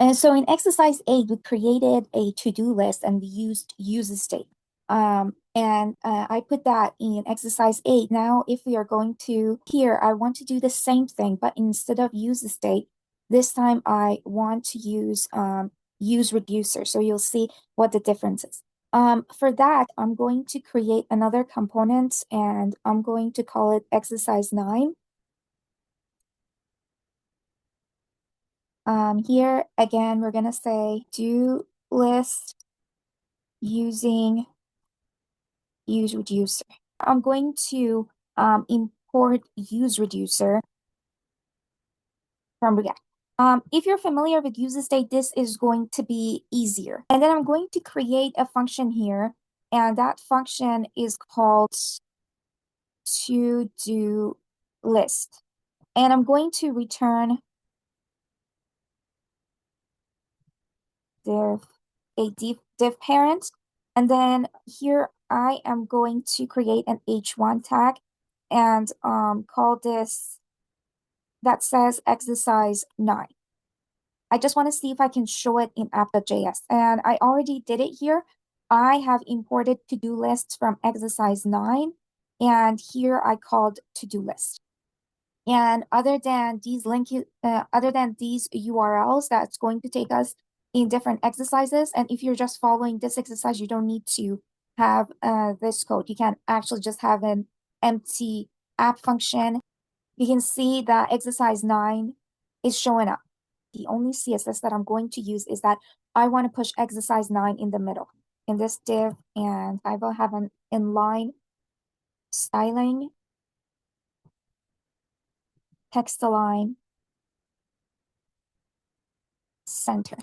And so in exercise 8, we created a to-do list and we used UseState. I put that in exercise 8. Now, if we are going to here, I want to do the same thing, but instead of UseState, this time I want to use UseReducer. So you'll see what the difference is. For that, I'm going to create another component and I'm going to call it Exercise9. Here again, we're gonna say do list using UseReducer. I'm going to import UseReducer from React. If you're familiar with UseState, this is going to be easier. And then I'm going to create a function here, and that function is called to-do list. And I'm going to return div parent. And then here I am going to create an h1 tag and call this that says exercise 9. I just want to see if I can show it in app.js. And I already did it here. I have imported to-do lists from exercise 9. And here I called to-do list. And other than these URLs, that's going to take us in different exercises. And if you're just following this exercise, you don't need to have this code. You can actually just have an empty app function. You can see that exercise 9 is showing up. The only CSS that I'm going to use is that I want to push exercise 9 in the middle in this div, and I will have an inline styling, text align, center.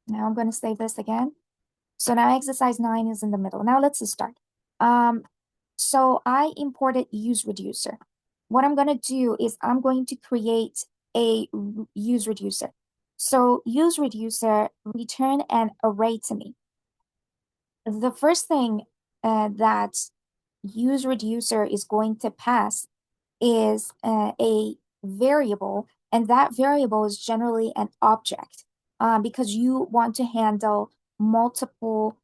Now I'm going to save this again. So now exercise 9 is in the middle. Now let's start. So I imported UseReducer. What I'm going to do is I'm going to create a UseReducer. So UseReducer return an array to me. The first thing that UseReducer is going to pass is a variable, and that variable is generally an object because you want to handle multiple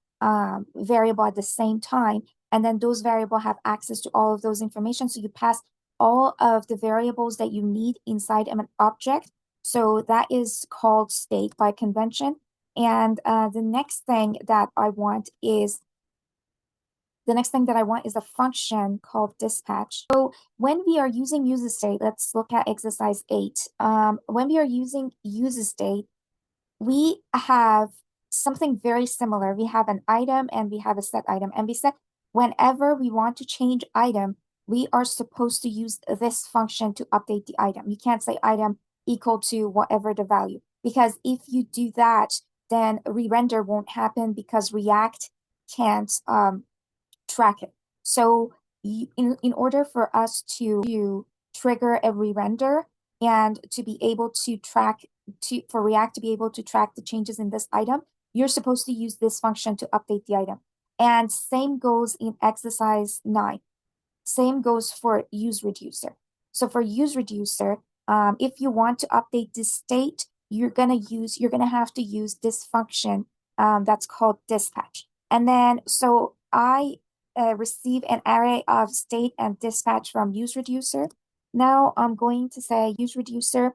variable at the same time, and then those variable have access to all of those information. So you pass all of the variables that you need inside of an object. So that is called state by convention. And the next thing that I want is a function called dispatch. So when we are using UseState, let's look at exercise 8. When we are using UseState, we have something very similar. We have an item and we have a set item. And we said whenever we want to change item, we are supposed to use this function to update the item. You can't say item equal to whatever the value, because if you do that, then re-render won't happen because React can't track it. So in order for us to trigger a re-render and to be able to for React to be able to track the changes in this item, you're supposed to use this function to update the item. And same goes in exercise 9. Same goes for UseReducer. So for UseReducer, if you want to update this state, you're gonna have to use this function that's called dispatch. And then so I receive an array of state and dispatch from UseReducer. Now I'm going to say UseReducer.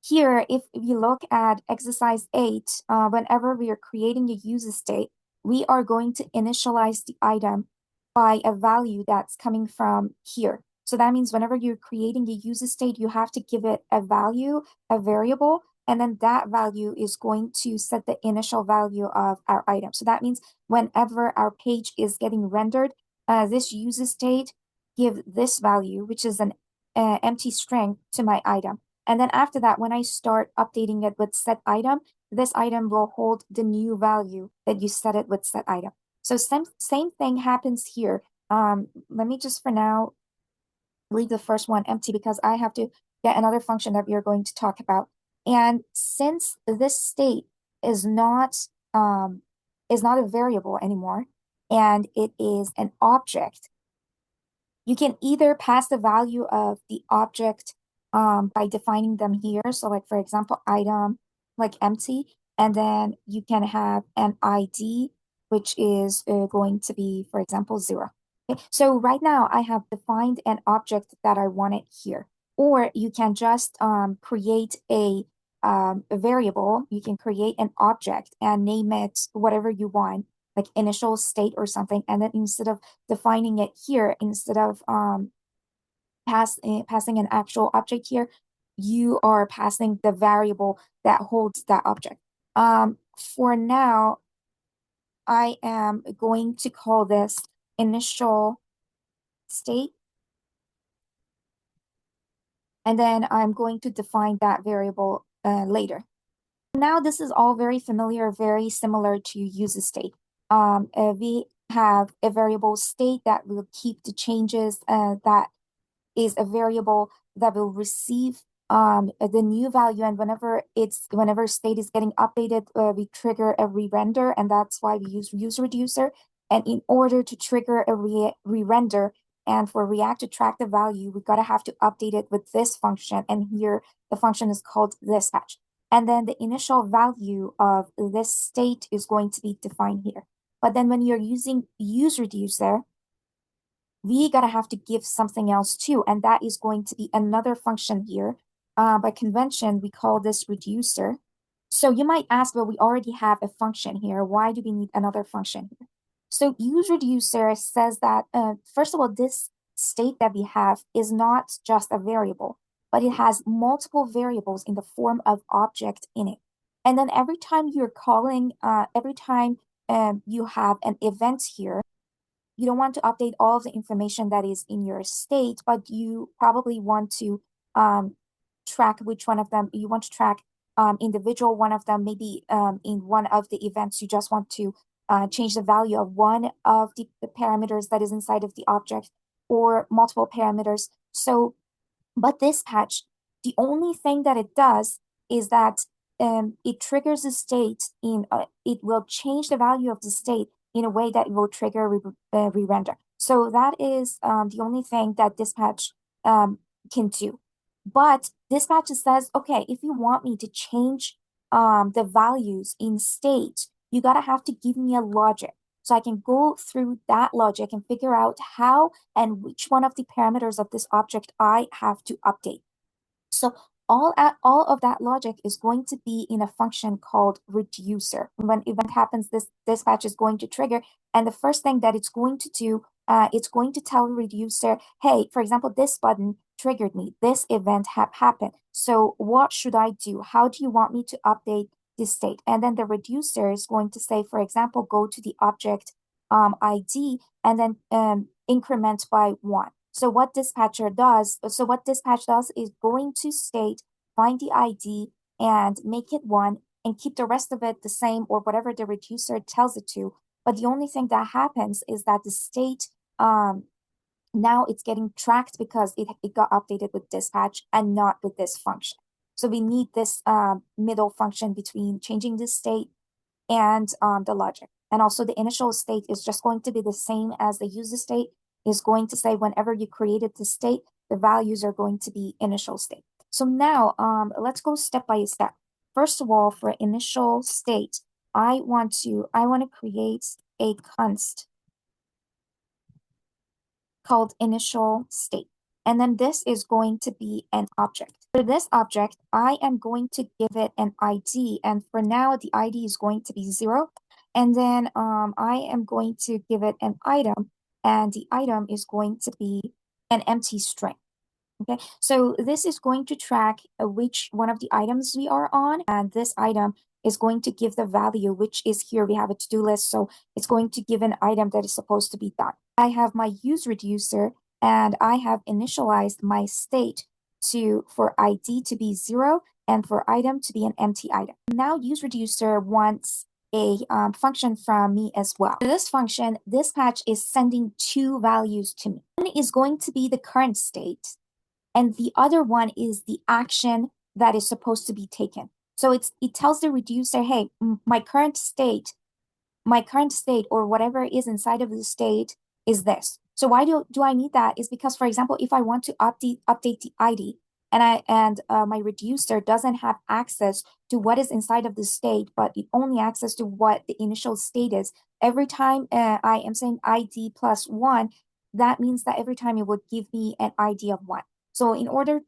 Here, if you look at exercise 8, whenever we are creating a user state, we are going to initialize the item by a value that's coming from here. So that means whenever you're creating a user state, you have to give it a value, a variable, and then that value is going to set the initial value of our item. So that means whenever our page is getting rendered, this user state give this value, which is an empty string, to my item. And then after that, when I start updating it with set item, this item will hold the new value that you set it with set item. So same thing happens here. Let me just for now leave the first one empty because I have to get another function that we are going to talk about. And since this state is not a variable anymore, and it is an object, you can either pass the value of the object by defining them here. So like for example, item like empty, and then you can have an ID, which is going to be, for example, 0. Okay, so right now I have defined an object that I wanted here. Or you can just create a variable. You can create an object and name it whatever you want, like initial state or something. And then instead of defining it here, instead of passing an actual object here, you are passing the variable that holds that object. For now, I am going to call this initial state, and then I'm going to define that variable later. Now, this is all very familiar, very similar to use state. We have a variable state that will keep the changes that is a variable that will receive the new value, and whenever state is getting updated, we trigger a re-render, and that's why we use UseReducer. And in order to trigger a re-render and for React to track the value, we gotta have to update it with this function, and here the function is called dispatch. And then the initial value of this state is going to be defined here. But then when you're using UseReducer, we gotta have to give something else too, and that is going to be another function here. By convention, we call this reducer. So you might ask, well, we already have a function here. Why do we need another function here? So UseReducer says that, first of all, this state that we have is not just a variable, but it has multiple variables in the form of object in it. And then every time you're calling, every time you have an event here, you don't want to update all of the information that is in your state, but you probably want to track which one of them you want to track individual one of them. Maybe in one of the events, you just want to change the value of one of the parameters that is inside of the object or multiple parameters. So, but this patch, the only thing that it does is that it triggers the state it will change the value of the state in a way that it will trigger re-render. So that is the only thing that dispatch can do. But dispatch says, okay, if you want me to change the values in state, you gotta have to give me a logic. So I can go through that logic and figure out how and which one of the parameters of this object I have to update. So all of that logic is going to be in a function called reducer. When event happens, this dispatch is going to trigger, and the first thing that it's going to do, it's going to tell reducer, hey, for example, this button triggered me. This event happened. So what should I do? How do you want me to update this state? And then the reducer is going to say, for example, go to the object ID and then increment by 1. So what dispatch does is going to state, find the ID and make it 1 and keep the rest of it the same or whatever the reducer tells it to. But the only thing that happens is that the state now it's getting tracked because it got updated with dispatch and not with this function. So we need this middle function between changing this state and the logic. And also the initial state is just going to be the same as the user state, is going to say whenever you created the state, the values are going to be initial state. So now let's go step by step. First of all, for initial state, I want to create a const called initial state. And then this is going to be an object. For this object, I am going to give it an ID. And for now, the ID is going to be 0. And then I am going to give it an item. And the item is going to be an empty string. Okay, so this is going to track which one of the items we are on. And this item is going to give the value, which is here. We have a to-do list. So it's going to give an item that is supposed to be done. I have my UseReducer, and I have initialized my state for ID to be 0 and for item to be an empty item. Now UseReducer wants a function from me as well. For this function, dispatch is sending 2 values to me. One is going to be the current state, and the other one is the action that is supposed to be taken. So it tells the reducer, hey, my current state or whatever is inside of the state is this. So why do I need that? Is because, for example, if I want to update the ID, and my reducer doesn't have access to what is inside of the state, but it only access to what the initial state is. Every time I am saying ID plus one, that means that every time it would give me an ID of one. So in order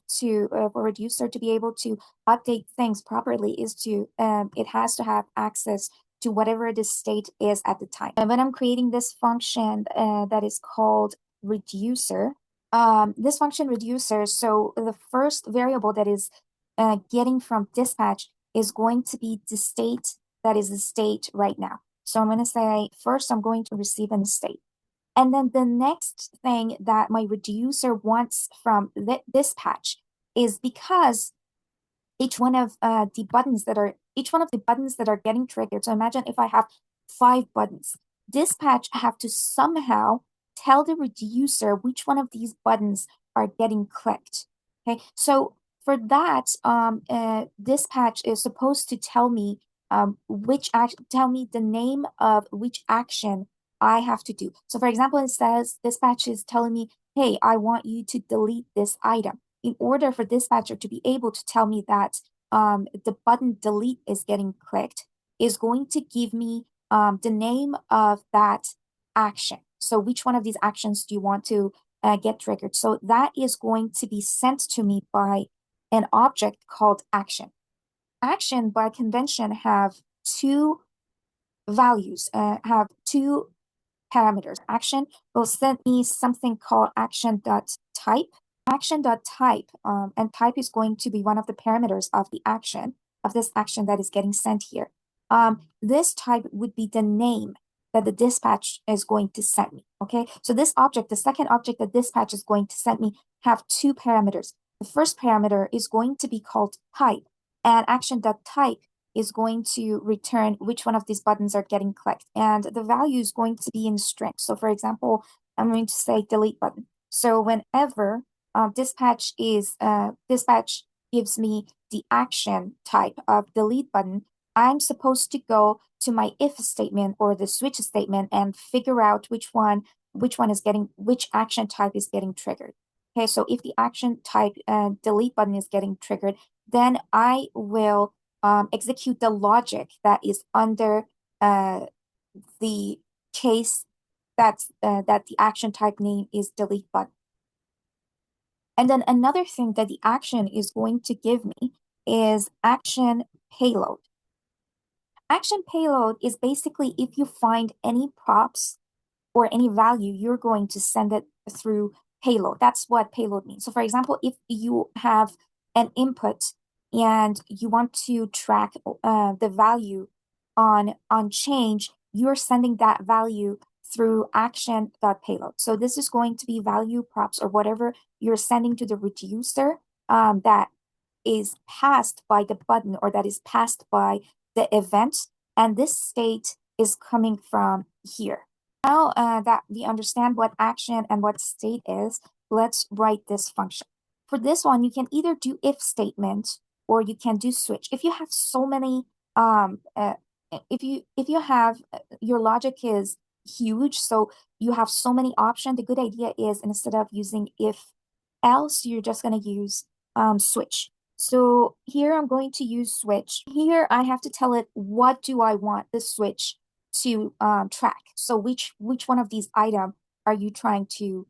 for reducer to be able to update things properly is to it has to have access to whatever the state is at the time. And when I'm creating this function that is called reducer, this function reducer, so the first variable that is getting from dispatch is going to be the state that is the state right now. So I'm going to say first I'm going to receive an state. And then the next thing that my reducer wants from the dispatch is because each one of the buttons that are getting triggered. So imagine if I have 5 buttons. Dispatch have to somehow tell the reducer which one of these buttons are getting clicked. Okay, so for that, dispatch is supposed to tell me tell me the name of which action I have to do. So for example, it says dispatch is telling me, hey, I want you to delete this item. In order for dispatcher to be able to tell me that the button delete is getting clicked, is going to give me the name of that action. So which one of these actions do you want to get triggered? So that is going to be sent to me by an object called action. Action by convention have two values, have two parameters. Action will send me something called action.type. Action.type, and type is going to be one of the parameters of the action, of this action that is getting sent here. This type would be the name that the dispatch is going to send me. Okay, so this object, the second object that dispatch is going to send me, have two parameters. The first parameter is going to be called type, and action.type is going to return which one of these buttons are getting clicked. And the value is going to be in string. So for example, I'm going to say delete button. So whenever dispatch gives me the action type of delete button, I'm supposed to go to my if statement or the switch statement and figure out which action type is getting triggered. Okay, so if the action type delete button is getting triggered, then I will execute the logic that is under the case that the action type name is delete button. And then another thing that the action is going to give me is action payload. Action payload is basically if you find any props or any value, you're going to send it through payload. That's what payload means. So for example, if you have an input and you want to track the value on change, you're sending that value through action.payload. So this is going to be value props or whatever you're sending to the reducer that is passed by the button or that is passed by the event. And this state is coming from here. Now that we understand what action and what state is, let's write this function. For this one, you can either do if statement or you can do switch. If you have so many, if you have your logic is huge, so you have so many options, the good idea is instead of using if else, you're just going to use switch. So here I'm going to use switch. Here I have to tell it what do I want the switch to track. So which one of these item are you trying to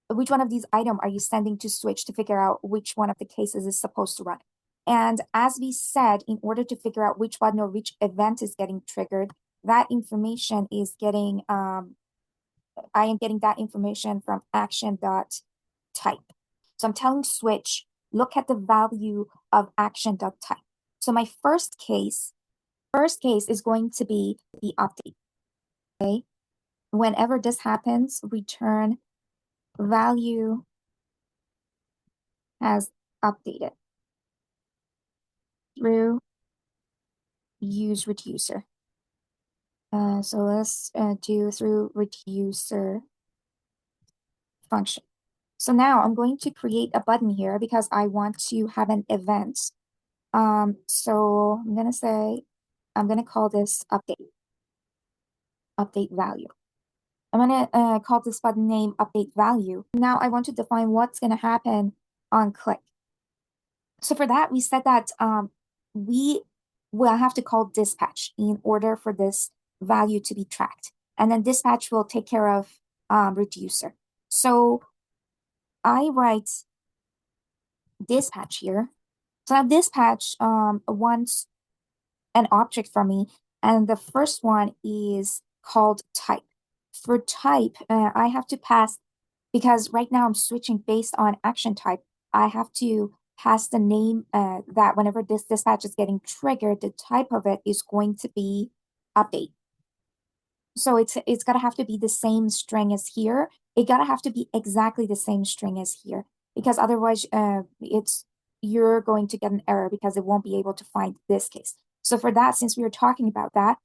which one of these item are you sending to switch to figure out which one of the cases is supposed to run? And as we said, in order to figure out which button or which event is getting triggered, that information is getting I am getting that information from action.type. So I'm telling switch, look at the value of action.type. So my first case is going to be the update. Okay. Whenever this happens, return value has updated through UseReducer. So let's do through reducer function. So now I'm going to create a button here because I want to have an event. So I'm going to call this update value. I'm going to call this button name update value. Now I want to define what's going to happen on click. So for that, we said that we will have to call dispatch in order for this value to be tracked. And then dispatch will take care of reducer. So I write dispatch here. So now dispatch wants an object from me, and the first one is called type. For type, I have to pass, because right now I'm switching based on action type. I have to pass the name that whenever this dispatch is getting triggered, the type of it is going to be update. So it's gotta have to be the same string as here. It gotta have to be exactly the same string as here, because otherwise you're going to get an error because it won't be able to find this case. So for that, since we were talking about that,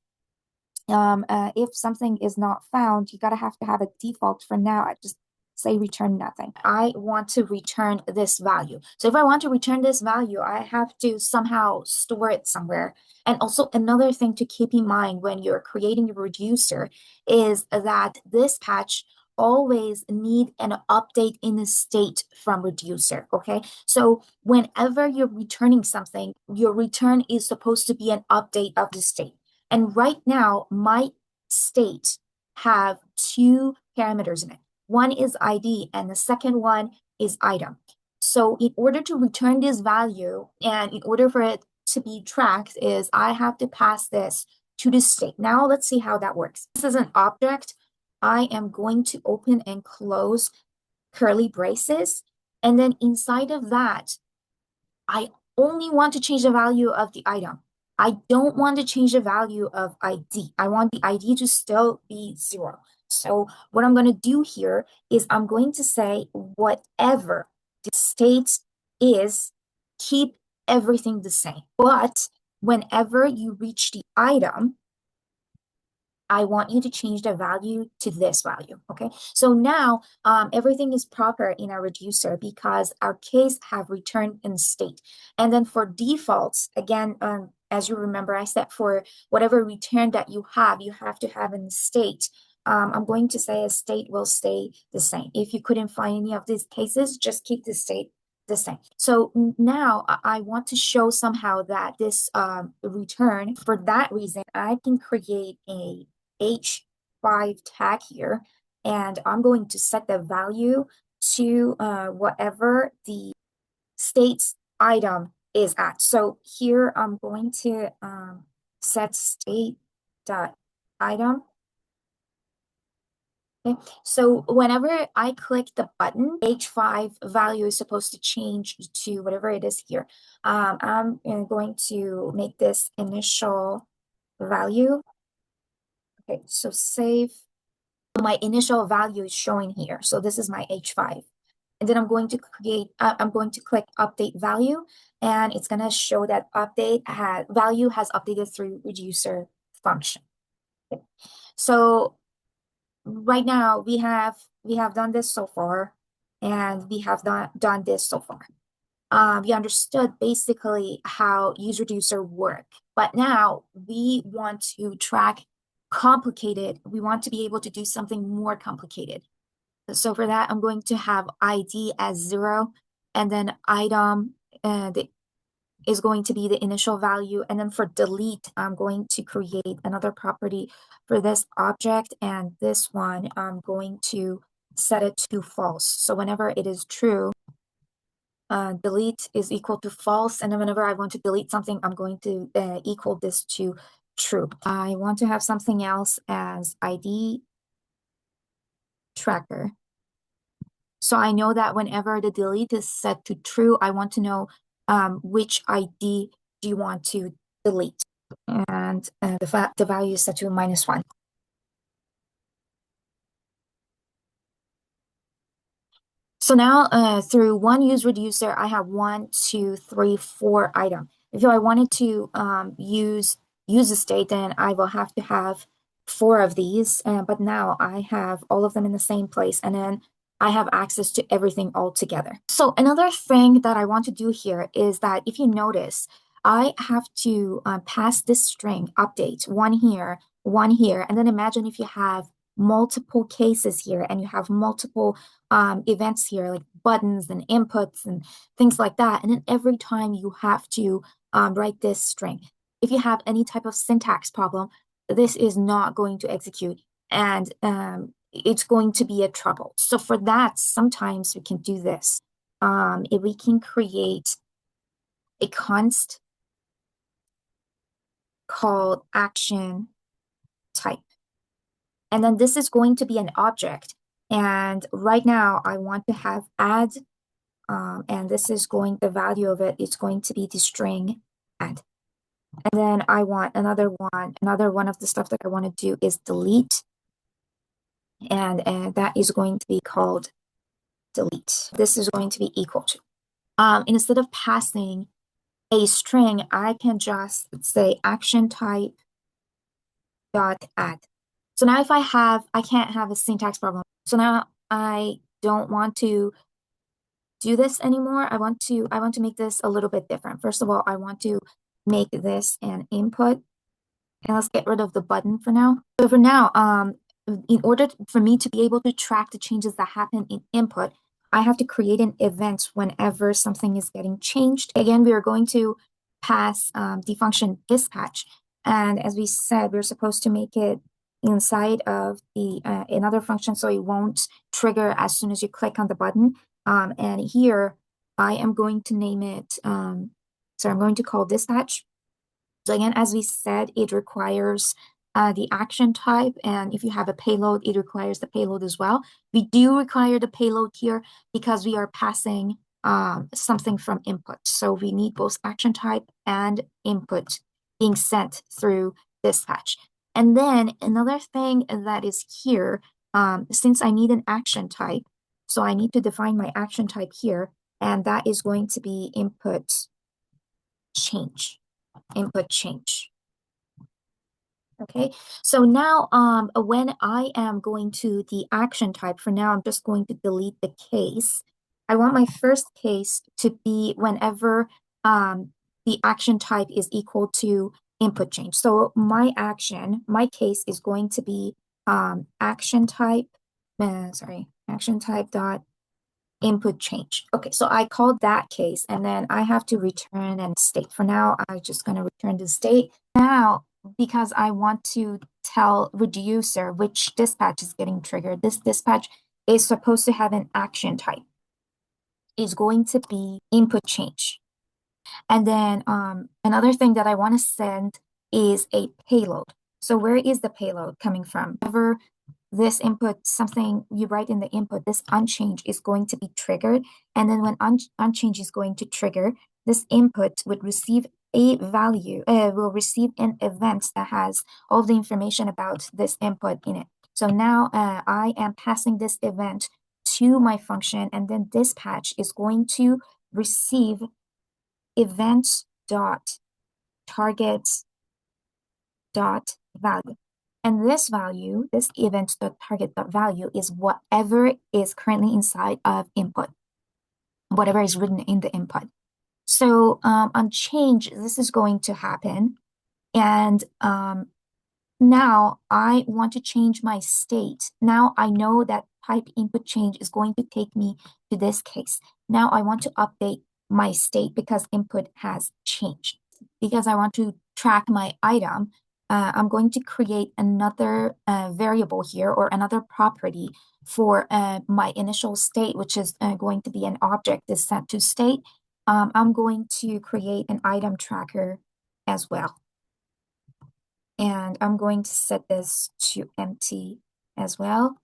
if something is not found, you gotta have to have a default. For now, I just say return nothing. I want to return this value. So if I want to return this value, I have to somehow store it somewhere. And also another thing to keep in mind when you're creating a reducer is that this patch always need an update in the state from reducer. Okay, so whenever you're returning something, your return is supposed to be an update of the state. And right now, my state have two parameters in it. One is ID and the second one is item. So in order to return this value and in order for it to be tracked is I have to pass this to the state. Now let's see how that works. This is an object. I am going to open and close curly braces. And then inside of that, I only want to change the value of the item. I don't want to change the value of ID. I want the ID to still be 0. So what I'm going to do here is I'm going to say whatever the state is, keep everything the same. But whenever you reach the item, I want you to change the value to this value, okay? So now everything is proper in our reducer because our case have returned in state. And then for defaults, again, as you remember, I said for whatever return that you have to have in state. I'm going to say a state will stay the same. If you couldn't find any of these cases, just keep the state the same. So now I want to show somehow that this return, for that reason, I can create a H5 tag here, and I'm going to set the value to whatever the state's item is at. So here I'm going to set state dot item. Okay. So whenever I click the button, H5 value is supposed to change to whatever it is here. I'm going to make this initial value. Okay, so save. My initial value is showing here. So this is my H5. And then I'm going to click update value, and it's going to show that value has updated through reducer function. Okay. So right now we have done this so far, and we have done this so far. We understood basically how UseReducer work, but now we want to track complicated. We want to be able to do something more complicated. So for that, I'm going to have ID as 0, and then item is going to be the initial value. And then for delete, I'm going to create another property for this object, and this one, I'm going to set it to false. So whenever it is true, delete is equal to false, and then whenever I want to delete something, I'm going to equal this to true. I want to have something else as ID tracker. So I know that whenever the delete is set to true, I want to know which ID do you want to delete, and the value is set to -1. So now through one UseReducer, I have 1, 2, 3, 4 item. If I wanted to use a state, then I will have to have 4 of these. But now I have all of them in the same place, and then I have access to everything all together. So another thing that I want to do here is that if you notice, I have to pass this string update, one here, and then imagine if you have multiple cases here and you have multiple events here, like buttons and inputs and things like that. And then every time you have to write this string. If you have any type of syntax problem, this is not going to execute and it's going to be a trouble. So for that, sometimes we can do this. If we can create a const called action type. And then this is going to be an object. And right now I want to have add, and this is going, the value of it is going to be the string add. And then I want another one of the stuff that I want to do is delete. And that is going to be called delete. This is going to be equal to. Instead of passing a string, I can just say action type dot add. So now if I can't have a syntax problem. So now I don't want to do this anymore. I want to make this a little bit different. First of all, I want to make this an input. And let's get rid of the button for now. So for now, in order for me to be able to track the changes that happen in input, I have to create an event whenever something is getting changed. Again, we are going to pass the function dispatch. And as we said, we're supposed to make it inside of the another function so it won't trigger as soon as you click on the button. And here I am going to name it, so I'm going to call dispatch. So again, as we said, it requires the action type, and if you have a payload, it requires the payload as well. We do require the payload here because we are passing something from input. So we need both action type and input being sent through dispatch. And then another thing that is here, since I need an action type, so I need to define my action type here, and that is going to be input change. Okay, so now when I am going to the action type, for now I'm just going to delete the case. I want my first case to be whenever the action type is equal to input change. So my case is going to be action type dot input change. Okay, so I called that case and then I have to return and state. For now, I'm just going to return the state. Now, because I want to tell Reducer which dispatch is getting triggered, this dispatch is supposed to have an action type. It's going to be input change. And then another thing that I want to send is a payload. So where is the payload coming from? Whenever this input, something you write in the input, this unchange is going to be triggered. And then when unchange is going to trigger, this input would receive a value, will receive an event that has all the information about this input in it. So now I am passing this event to my function, and then dispatch is going to receive event dot targets dot value. And this value, this event dot target dot value is whatever is currently inside of input, whatever is written in the input. So on change, this is going to happen. And now I want to change my state. Now I know that type input change is going to take me to this case. Now I want to update my state because input has changed. Because I want to track my item, I'm going to create another variable here or another property for my initial state, which is going to be an object is set to state. I'm going to create an item tracker as well. And I'm going to set this to empty as well.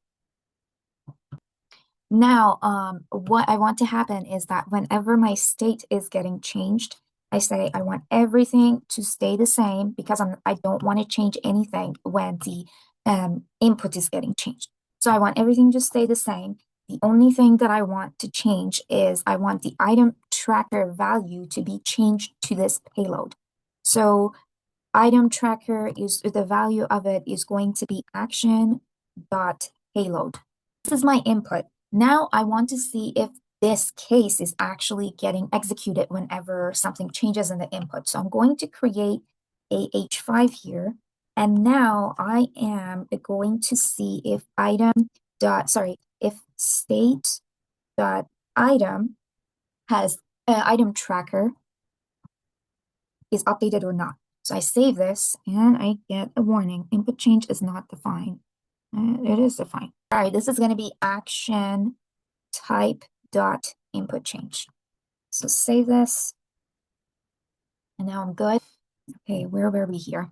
Now, what I want to happen is that whenever my state is getting changed, I say I want everything to stay the same because I don't want to change anything when the input is getting changed. So I want everything to stay the same. The only thing that I want to change is I want the item tracker value to be changed to this payload. So item tracker is the value of it is going to be action dot payload. This is my input. Now I want to see if this case is actually getting executed whenever something changes in the input. So I'm going to create a H5 here. And now I am going to see if if state dot item has item tracker is updated or not. So I save this and I get a warning. Input change is not defined. It is defined. All right, this is going to be action type dot input change. So save this. And now I'm good. Okay, where were we here?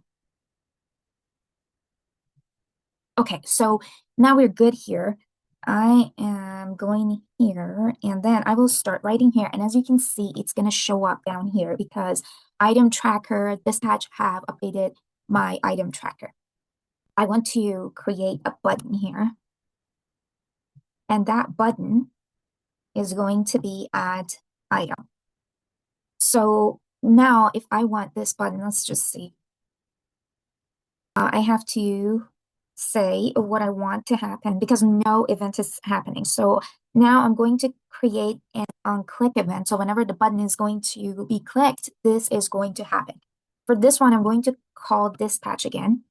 Okay, so now we're good here. I am going here and then I will start writing here. And as you can see, it's going to show up down here because item tracker dispatch have updated my item tracker. I want to create a button here. And that button is going to be add item. So now if I want this button, let's just see. I have to say what I want to happen because no event is happening. So now I'm going to create an on-click event. So whenever the button is going to be clicked, this is going to happen. For this one, I'm going to call dispatch again.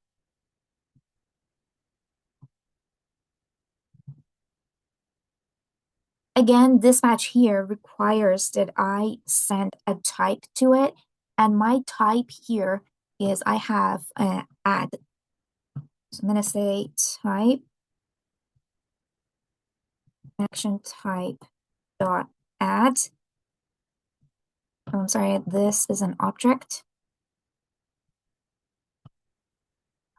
Again, dispatch here requires that I send a type to it. And my type here is I have add. So I'm going to say type action type dot add. Oh, I'm sorry, this is an object.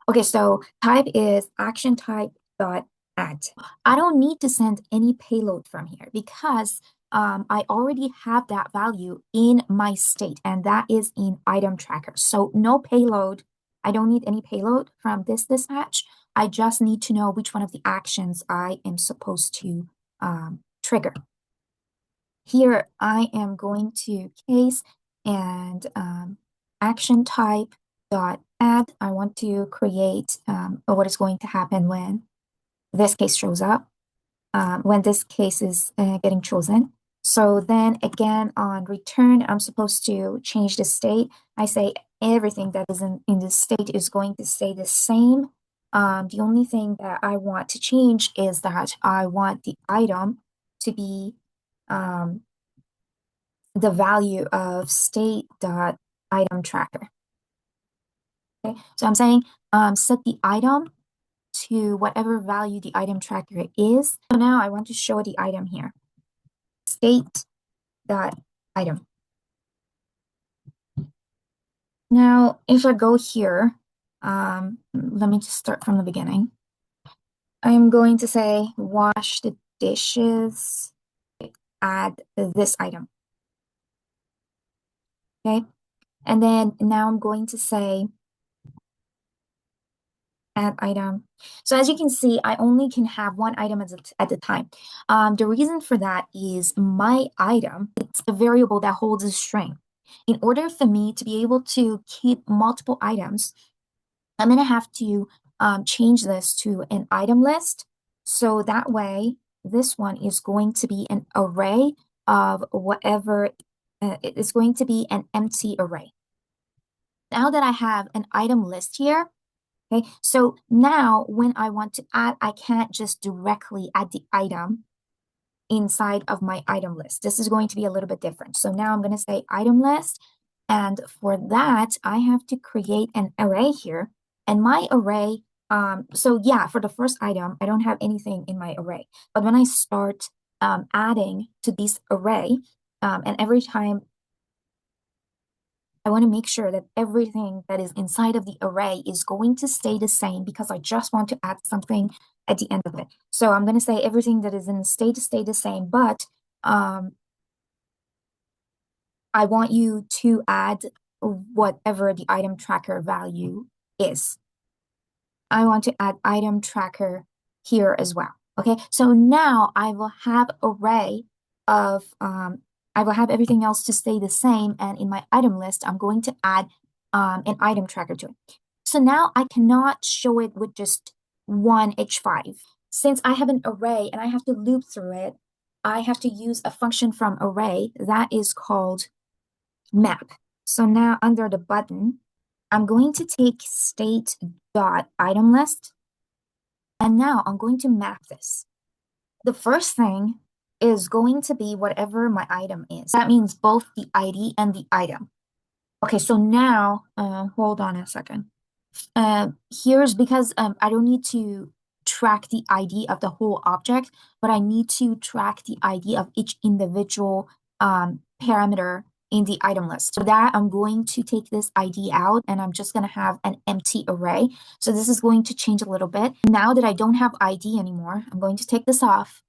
Okay, so type is action type dot add. I don't need to send any payload from here because I already have that value in my state, and that is in item tracker. So no payload. I don't need any payload from this dispatch. I just need to know which one of the actions I am supposed to trigger. Here I am going to case and action type dot add. I want to create what is going to happen when this case shows up, when this case is getting chosen. So then again on return, I'm supposed to change the state. I say everything that is in this state is going to stay the same. The only thing that I want to change is that I want the item to be the value of state dot item tracker. Okay, so I'm saying set the item to whatever value the item tracker is. So now I want to show the item here. State dot item. Now, if I go here, let me just start from the beginning. I'm going to say wash the dishes, add this item. Okay, and then now I'm going to say add item. So as you can see, I only can have one item at a time. The reason for that is my item, it's a variable that holds a string. In order for me to be able to keep multiple items, I'm going to have to change this to an item list. So that way, this one is going to be an array of whatever, it's going to be an empty array. Now that I have an item list here, okay, so now when I want to add, I can't just directly add the item inside of my item list. This is going to be a little bit different. So now I'm going to say item list. And for that, I have to create an array here. And my array, so yeah, for the first item, I don't have anything in my array. But when I start adding to this array, and every time I want to make sure that everything that is inside of the array is going to stay the same because I just want to add something at the end of it. So I'm going to say everything that is in the state to stay the same, but I want you to add whatever the item tracker value is. I want to add item tracker here as well. Okay, so now I will have array of I will have everything else to stay the same, and in my item list, I'm going to add an item tracker to it. So now I cannot show it with just one H5. Since I have an array and I have to loop through it, I have to use a function from array that is called map. So now under the button, I'm going to take state dot item list. And now I'm going to map this. The first thing is going to be whatever my item is. That means both the ID and the item. Okay, so now, hold on a second. Here's because I don't need to track the ID of the whole object, but I need to track the ID of each individual parameter in the item list. So that I'm going to take this ID out and I'm just going to have an empty array. So this is going to change a little bit. Now that I don't have ID anymore, I'm going to take this off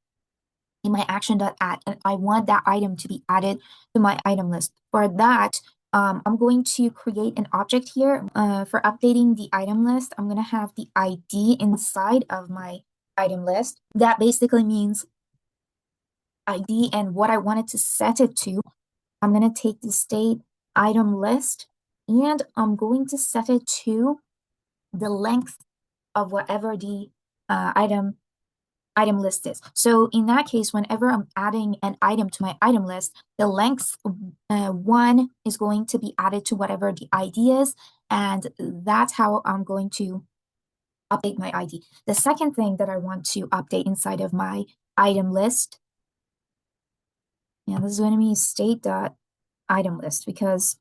in my action.add, and I want that item to be added to my item list. For that, I'm going to create an object here. For updating the item list, I'm going to have the ID inside of my item list. That basically means ID and what I wanted to set it to. I'm going to take the state item list and I'm going to set it to the length of whatever the item list is. So in that case, whenever I'm adding an item to my item list, the length 1 is going to be added to whatever the ID is, and that's how I'm going to update my ID. The second thing that I want to update inside of my item list, this is going to be state.item list because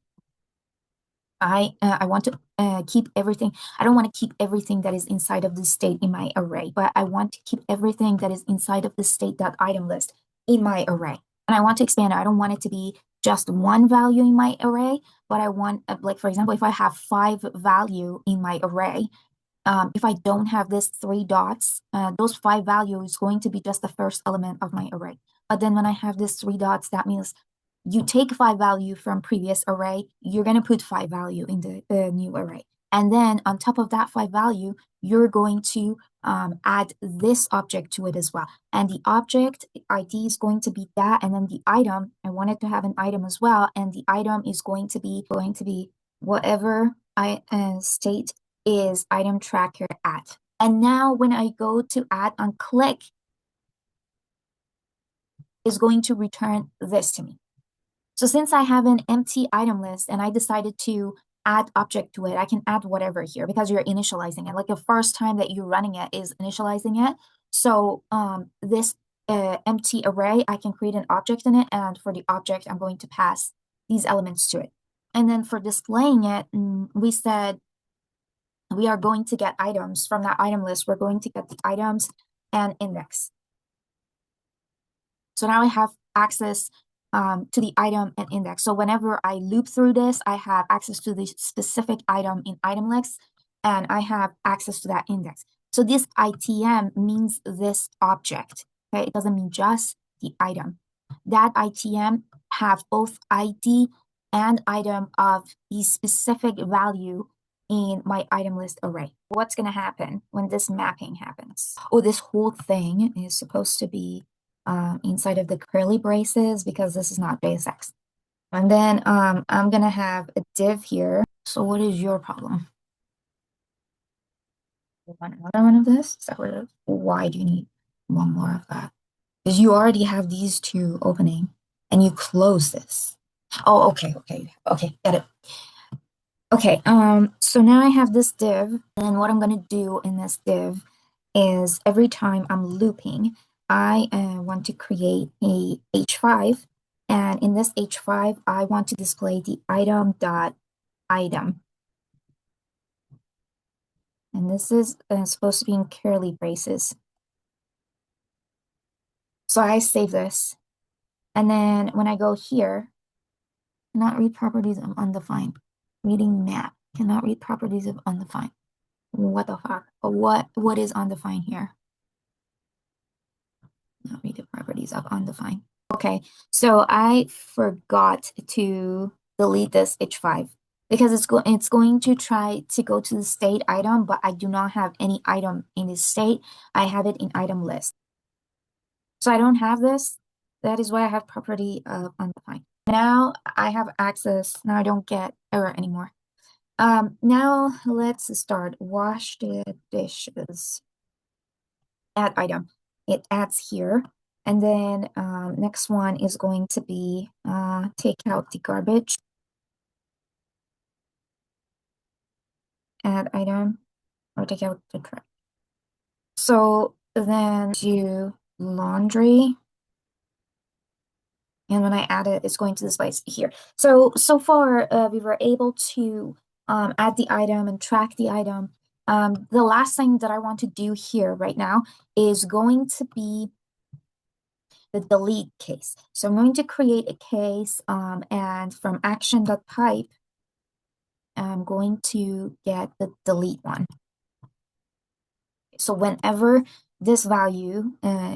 I want to keep everything. I don't want to keep everything that is inside of the state in my array, but I want to keep everything that is inside of the state.item list in my array. And I want to expand it. I don't want it to be just one value in my array, but I want, like, for example, if I have 5 value in my array, if I don't have this 3 dots, those 5 values is going to be just the first element of my array. But then when I have this 3 dots, that means you take 5 value from previous array, you're going to put 5 value in the new array. And then on top of that 5 value, you're going to add this object to it as well. And the object ID is going to be that, and then the item, I wanted to have an item as well, and the item is going to be whatever state is item tracker at. And now when I go to add on click, is going to return this to me. So since I have an empty item list and I decided to add object to it, I can add whatever here because you're initializing it. Like the first time that you're running it is initializing it. So this empty array, I can create an object in it. And for the object, I'm going to pass these elements to it. And then for displaying it, we said we are going to get items from that item list. We're going to get the items and index. So now I have access to the item and index. So whenever I loop through this, I have access to the specific item in item list, and I have access to that index. So this ITM means this object, okay? It doesn't mean just the item. That ITM have both ID and item of the specific value in my item list array. What's going to happen when this mapping happens? Oh, this whole thing is supposed to be inside of the curly braces because this is not JSX. And then I'm gonna have a div here. So what is your problem? You want another one of this? Is that what it is? Why do you need one more of that? Because you already have these 2 opening and you close this. Oh, okay, got it. Okay, so now I have this div, and what I'm gonna do in this div is every time I'm looping, I want to create a h5, and in this h5, I want to display the item.item. And this is supposed to be in curly braces. So I save this. And then when I go here, cannot read properties of undefined. Reading map, cannot read properties of undefined. What the fuck? What is undefined here? Not read the properties of undefined. Okay, so I forgot to delete this h5 because it's going to try to go to the state item, but I do not have any item in this state. I have it in item list. So I don't have this. That is why I have property of undefined. Now I have access. Now I don't get error anymore. Now let's start. Wash the dishes. Add item. It adds here. And then next one is going to be take out the garbage. Add item. or take out the trash. So then do laundry. And when I add it, it's going to this place here. So far, we were able to add the item and track the item. The last thing that I want to do here right now is going to be the delete case. So I'm going to create a case, and from action.type, I'm going to get the delete one. So whenever this value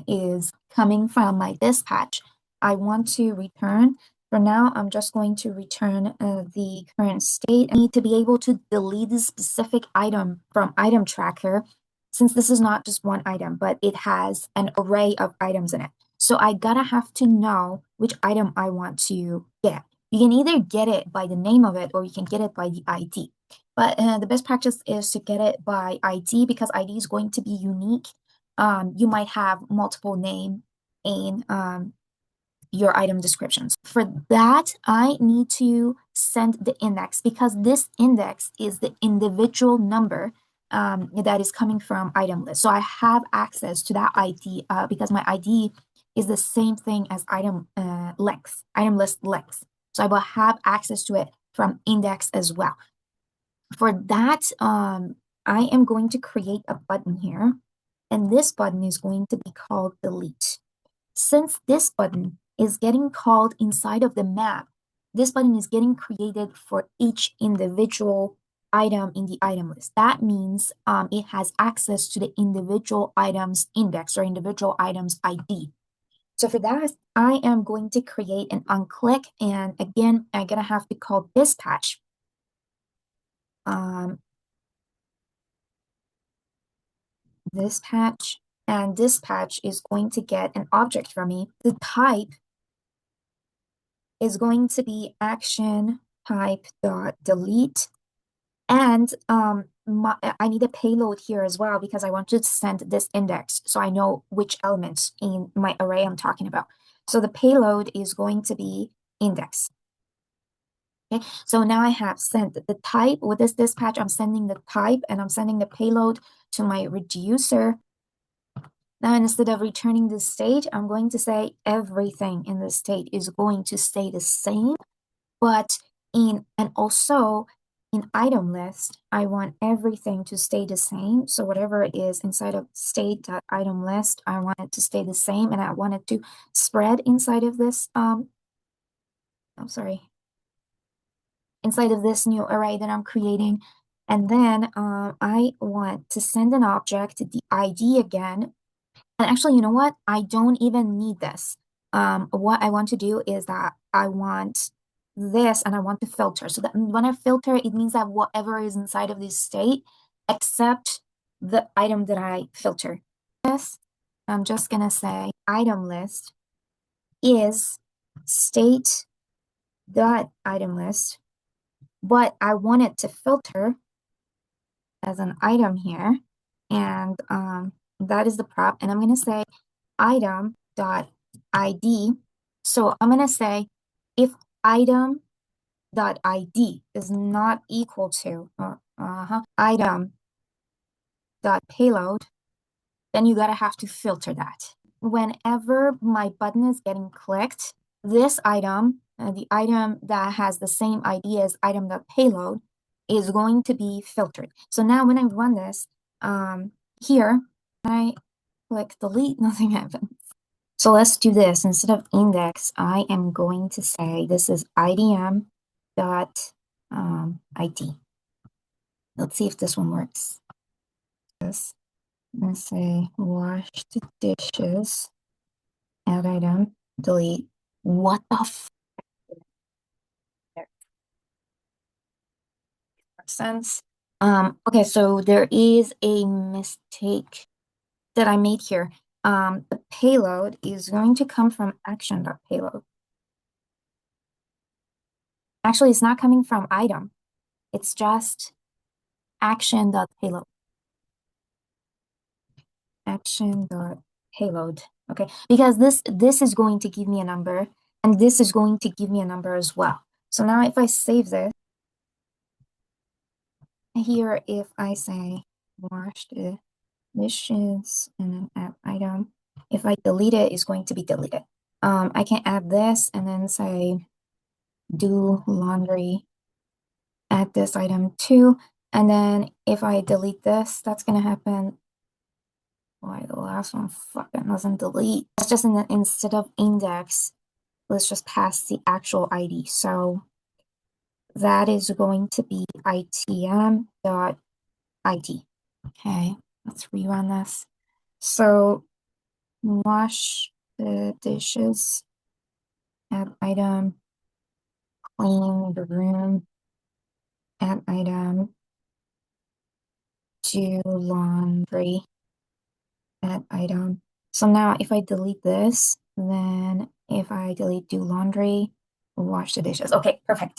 is coming from my dispatch, I want to return. For now, I'm just going to return the current state. I need to be able to delete this specific item from item tracker, since this is not just one item, but it has an array of items in it. So I gotta have to know which item I want to get. You can either get it by the name of it, or you can get it by the ID. But the best practice is to get it by ID, because ID is going to be unique. You might have multiple name in your item descriptions. For that, I need to send the index, because this index is the individual number that is coming from item list. So I have access to that ID because my ID is the same thing as item list length. So I will have access to it from index as well. For that, I am going to create a button here, and this button is going to be called delete. Since this button is getting called inside of the map, this button is getting created for each individual item in the item list. That means it has access to the individual items index or individual items ID. So for that, I am going to create an onClick, and again, I'm gonna have to call dispatch. Dispatch, and dispatch is going to get an object from me. The type is going to be action type dot delete, and I need a payload here as well, because I want to send this index so I know which elements in my array I'm talking about. So the payload is going to be index. Okay, so now I have sent the type. With this dispatch, I'm sending the type, and I'm sending the payload to my reducer. Now, instead of returning the state, I'm going to say everything in the state is going to stay the same, but and also in item list, I want everything to stay the same. So whatever it is inside of state.item list, I want it to stay the same, and I want it to spread inside of this, inside of this new array that I'm creating. And then I want to send an object, the ID again. And actually, you know what? I don't even need this. What I want to do is that I want this, and I want to filter. So that when I filter, it means that whatever is inside of this state, except the item that I filter. This, I'm just gonna say item list is state dot item list, but I want it to filter as an item here, and that is the prop. And I'm gonna say item dot ID. So I'm gonna say if item dot ID is not equal to item dot payload, then you gotta have to filter that. Whenever my button is getting clicked, this item, the item that has the same ID as item dot payload, is going to be filtered. So now when I run this, here, I click delete, nothing happens. So let's do this. Instead of index, I am going to say this is idm dot ID. Let's see if this one works. This, let's say wash the dishes, add item, delete. What the f sense? Okay, so there is a mistake that I made here. The payload is going to come from action.payload. Actually, it's not coming from item. It's just action.payload. Action.payload. Okay, because this is going to give me a number, and this is going to give me a number as well. So now if I save this, here if I say wash the dishes, and then add item. If I delete it, it's going to be deleted. I can add this and then say do laundry, add this item too. And then if I delete this, that's gonna happen. Why the last one fucking doesn't delete? It's just instead of index, let's just pass the actual ID. So that is going to be itm.id. Okay, let's rerun this. So wash the dishes, add item, clean the room, add item, do laundry, add item. So now if I delete this, then if I delete do laundry, wash the dishes. Okay, perfect.